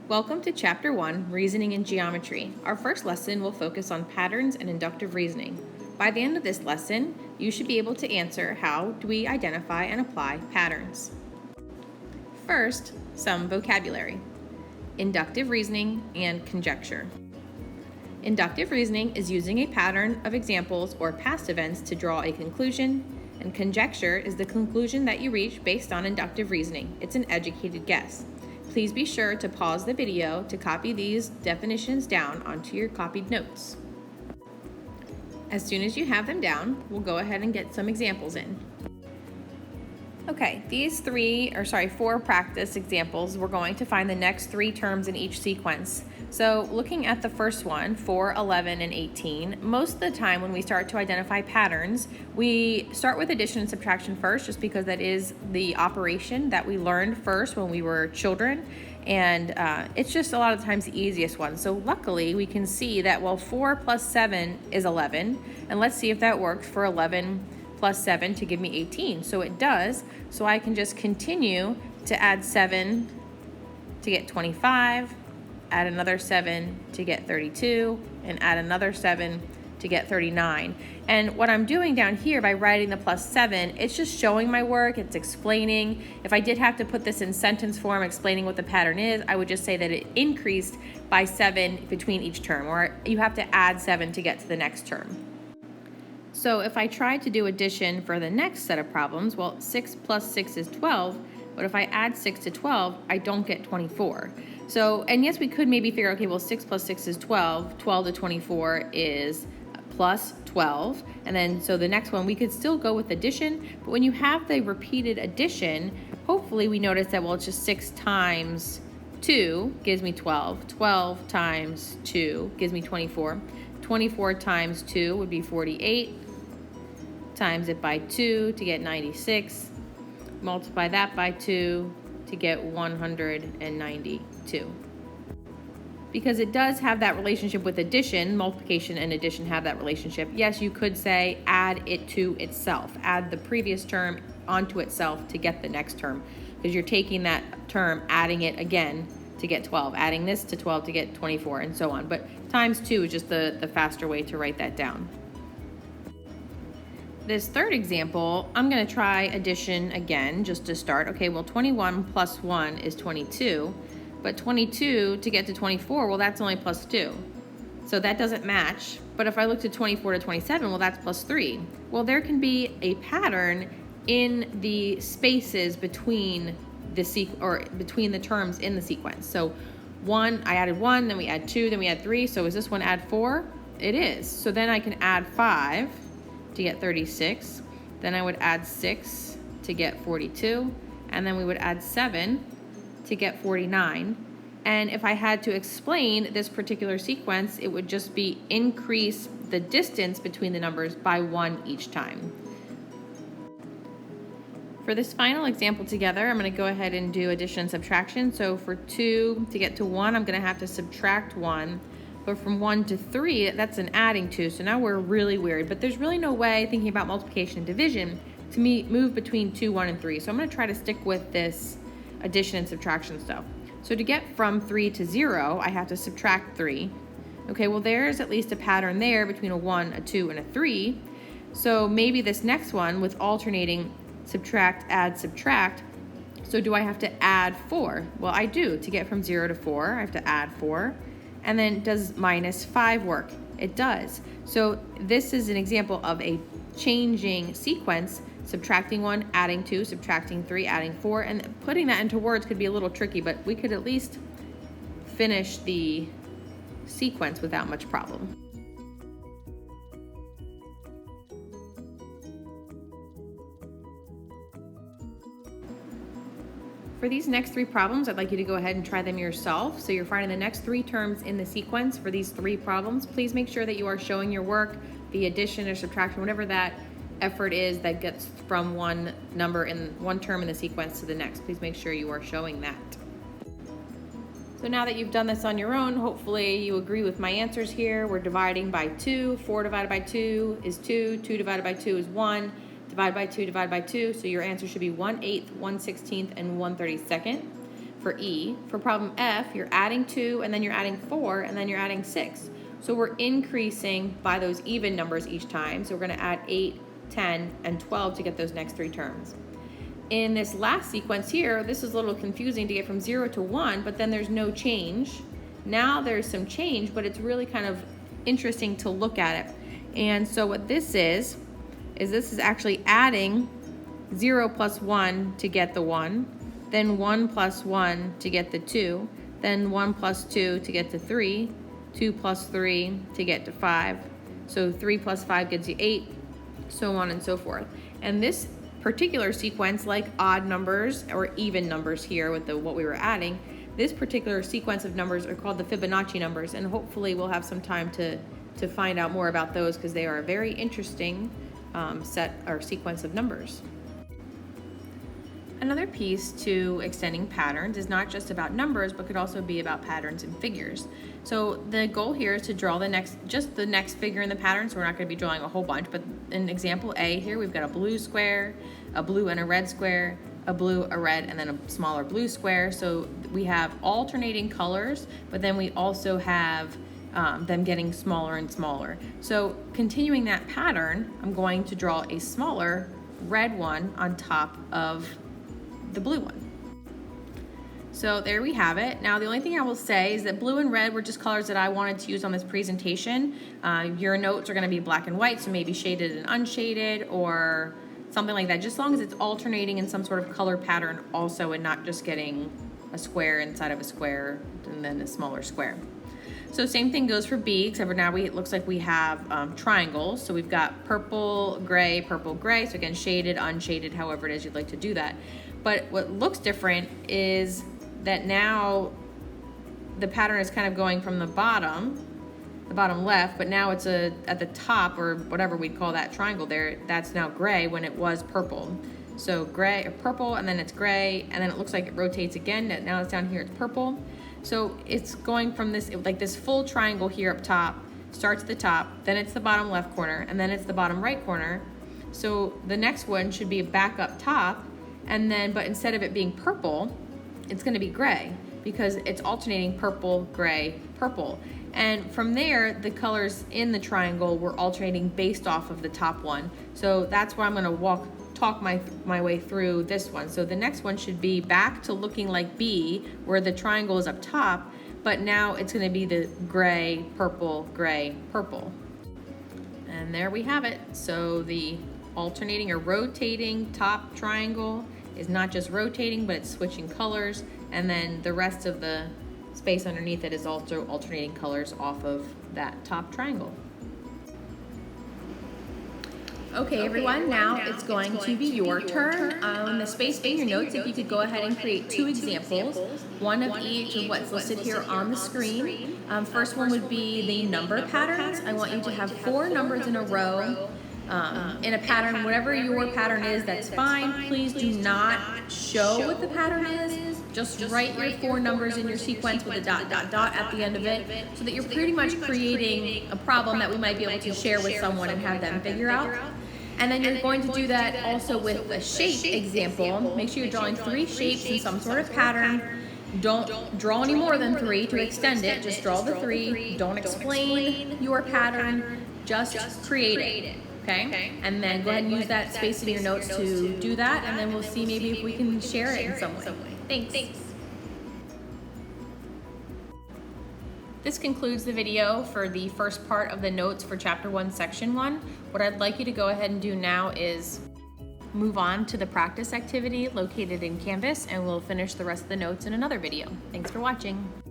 Welcome to Chapter 1, Reasoning and Geometry. Our first lesson will focus on patterns and inductive reasoning. By the end of this lesson, you should be able to answer how do we identify and apply patterns. First, some vocabulary. Inductive reasoning and conjecture. Inductive reasoning is using a pattern of examples or past events to draw a conclusion, and conjecture is the conclusion that you reach based on inductive reasoning. It's an educated guess. Please be sure to pause the video to copy these definitions down onto your copied notes. As soon as you have them down, we'll go ahead and get some examples in. Okay, these four practice examples, we're going to find the next three terms in each sequence. So looking at the first one, 4, 11, and 18, most of the time when we start to identify patterns, we start with addition and subtraction first, just because that is the operation that we learned first when we were children. And it's just a lot of times the easiest one. So luckily we can see that, well, 4 plus 7 is 11. And let's see if that works for 11 plus 7 to give me 18. So it does. So I can just continue to add 7 to get 25, add another 7 to get 32, and add another 7 to get 39. And what I'm doing down here by writing the plus 7, it's just showing my work, it's explaining. If I did have to put this in sentence form explaining what the pattern is, I would just say that it increased by 7 between each term, or you have to add 7 to get to the next term. So if I try to do addition for the next set of problems, well, 6 plus 6 is 12, but if I add 6 to 12, I don't get 24. So, and yes, we could maybe figure, okay, well, 6 plus 6 is 12, 12 to 24 is plus 12, and then so the next one, we could still go with addition, but when you have the repeated addition, hopefully we notice that, well, it's just 6 times 2 gives me 12, 12 times 2 gives me 24, 24 times 2 would be 48, times it by 2 to get 96, multiply that by 2 to get 192. Because it does have that relationship with addition, multiplication and addition have that relationship. Yes, you could say add it to itself, add the previous term onto itself to get the next term, because you're taking that term, adding it again to get 12, adding this to 12 to get 24, and so on. But times 2 is just the faster way to write that down. This third example, I'm going to try addition again just to start. Okay, well, 21 plus 1 is 22, but 22 to get to 24, well, that's only plus 2. So that doesn't match. But if I looked at 24 to 27, well, that's plus 3. Well, there can be a pattern in the spaces between between the terms in the sequence. So I added 1, then we add 2, then we add 3. So is this one add 4? It is. So then I can add 5 to get 36. Then I would add 6 to get 42. And then we would add 7 to get 49. And if I had to explain this particular sequence, it would just be increase the distance between the numbers by 1 each time. For this final example together, I'm going to go ahead and do addition and subtraction. So for 2 to get to 1, I'm going to have to subtract 1. But from 1 to 3, that's an adding 2. So now we're really weird. But there's really no way, thinking about multiplication and division, to move between 2, 1, and 3. So I'm going to try to stick with this addition and subtraction stuff. So to get from 3 to 0, I have to subtract 3. Okay, well, there's at least a pattern there between a 1, a 2, and a 3. So maybe this next one with alternating subtract, add, subtract. So do I have to add 4? Well, I do. To get from 0 to 4, I have to add 4. And then does minus 5 work? It does. So this is an example of a changing sequence, subtracting 1, adding 2, subtracting 3, adding 4, and putting that into words could be a little tricky, but we could at least finish the sequence without much problem. For these next 3 problems, I'd like you to go ahead and try them yourself. So you're finding the next 3 terms in the sequence for these 3 problems. Please make sure that you are showing your work, the addition or subtraction, whatever that effort is that gets from one number in one term in the sequence to the next. Please make sure you are showing that. So now that you've done this on your own, hopefully you agree with my answers here. We're dividing by 2. 4 divided by 2 is 2. 2 divided by 2 is 1. Divide by 2, divide by 2. So your answer should be 1/8, 1/16, and 1/32. for E. For problem F, you're adding 2, and then you're adding 4, and then you're adding 6. So we're increasing by those even numbers each time. So we're going to add 8, 10, and 12 to get those next 3 terms. In this last sequence here, this is a little confusing to get from 0 to 1, but then there's no change. Now there's some change, but it's really kind of interesting to look at it. And so what this is this is actually adding 0 plus 1 to get the 1, then 1 plus 1 to get the 2, then 1 plus 2 to get to 3, 2 plus 3 to get to 5. So 3 plus 5 gives you 8, so on and so forth. And this particular sequence, like odd numbers or even numbers here with what we were adding, this particular sequence of numbers are called the Fibonacci numbers, and hopefully we'll have some time to find out more about those because they are a very interesting set or sequence of numbers. Another piece to extending patterns is not just about numbers, but could also be about patterns and figures. So the goal here is to draw the next figure in the pattern, so we're not going to be drawing a whole bunch, but in example A here, we've got a blue square, a blue and a red square, a blue, a red, and then a smaller blue square. So we have alternating colors, but then we also have them getting smaller and smaller. So continuing that pattern, I'm going to draw a smaller red one on top of the blue one. So there we have it. Now the only thing I will say is that blue and red were just colors that I wanted to use on this presentation. Your notes are going to be black and white, so maybe shaded and unshaded or something like that, just as long as it's alternating in some sort of color pattern also and not just getting a square inside of a square and then a smaller square. So same thing goes for B, except for now it looks like we have triangles. So we've got purple, gray, so again, shaded, unshaded, however it is you'd like to do that. But what looks different is that now the pattern is kind of going from the bottom left, but now it's at the top, or whatever we'd call that triangle there, that's now gray when it was purple. So gray or purple, and then it's gray, and then it looks like it rotates again. Now it's down here, it's purple. So it's going from this, like this full triangle here up top, starts at the top, then it's the bottom left corner, and then it's the bottom right corner. So the next one should be back up top, and then, but instead of it being purple, it's gonna be gray because it's alternating purple, gray, purple. And from there, the colors in the triangle were alternating based off of the top one. So that's where I'm gonna talk my way through this one. So the next one should be back to looking like B, where the triangle is up top, but now it's gonna be the gray, purple, purple. And there we have it. So the alternating or rotating top triangle is not just rotating, but it's switching colors, and then the rest of the space underneath it is also alternating colors off of that top triangle. Okay, everyone, now it's going to be your turn. On the space in your notes, if you could go ahead and create 2 examples, one of each of what's listed here on the screen. First one would be the number patterns. I want you to have 4 numbers in a row in a pattern. Whatever your pattern is, that's fine. Please do not show what the pattern is. Just write your 4 numbers in your sequence with a dot, dot, dot at the end of it, so that you're pretty much creating a problem that we might be able to share with someone and have them figure out. And then you're going to do that also with a shape example. Make sure you're drawing 3 shapes in some sort of pattern. Don't draw any more than 3 to extend it. Just draw the 3. Don't explain your pattern. Just create it. Okay? And then go ahead and use that space in your notes to do that, and then we'll see maybe if we can share it in some way. Thanks. This concludes the video for the first part of the notes for Chapter 1, Section 1. What I'd like you to go ahead and do now is move on to the practice activity located in Canvas, and we'll finish the rest of the notes in another video. Thanks for watching.